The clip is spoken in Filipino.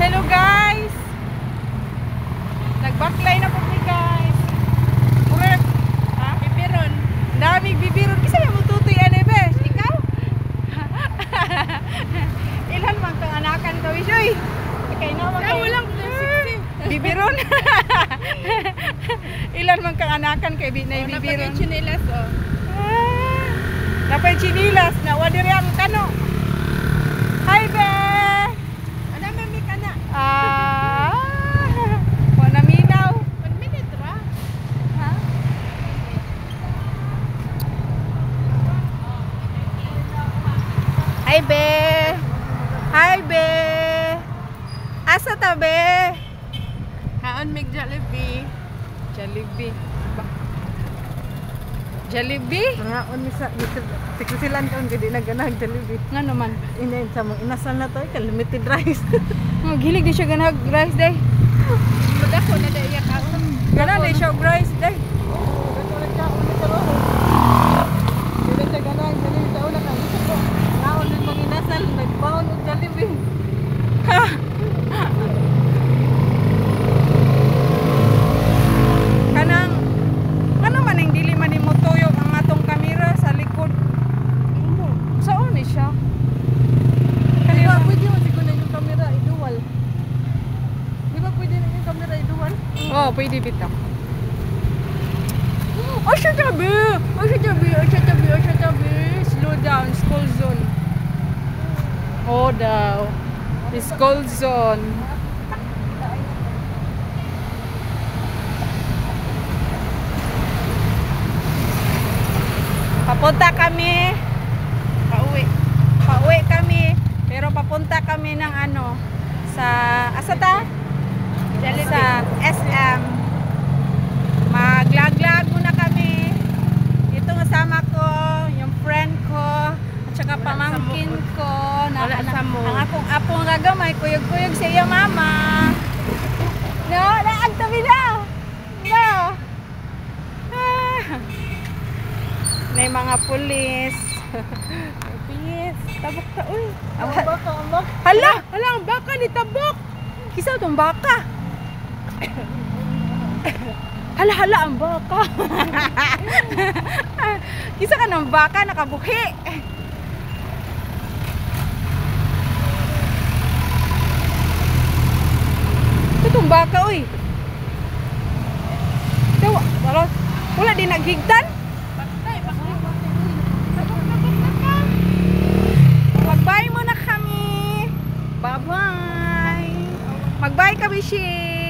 Hello guys. Nagbaklay na po ni guys. Correct. Ha? Bibiron. Daming bibiron. Kisa mo tutoy ane bes? Ikaw? Ilan man tong anakan to isoy? Kay na man kay walang bibiron. Ilan man kang anakan kay binay bibiron. Napay chinilas oh. Napay chinilas na wala rin ang kano. Hi be. Ana mami kana. Wala minaw. 1 minute ra. Ha? Hi be. Hi be. Asa ta be? Haon mig Jollibee. Jollibee. Jollibee? Ngaon mi sa siksilan kaon gid na ganag Jollibee. Ngano man? Inain sa mong inasal na to kay limited rice. Gilig di siya ganag rice day. Madako na day iya kaon. Ganag di siya rice day. Dili sa ganag Jollibee sa una kan. Ngaon din mga inasal nagbaon og Jollibee. Kanang maning dili man nimo tuyok ang atong kamera sa likod. Saan ni siya? Di ba pwede mo siguro na yung camera i-dual? Di ba pwede na yung camera i-dual? Oh, pwede bitaw. Oh, siya tabi! Oh, siya tabi! Oh, siya tabi! Oh, siya tabi! Slow down, school zone. Oh, daw. School zone. Papunta kami. Pauwi kami. Pero papunta kami ng ano sa asata? Sa SM. Maglaglag muna kami. Ito kasama ko, yung friend ko, at saka pamangkin ko. Ang akong apong gagamay, kuyog-kuyog sa iya mama. No, naagtabi na. No. May mga pulis. Pulis. Tabok ka, uy. Ang baka. Hala, ang baka ni tabok. Kisa itong baka. Hala, ang baka. Kisa ka ng baka, nakabuhi. Itong baka, uy. Wala din naghigtan. Mag-bye muna kami. Bye-bye. Mag-bye kami, Shi.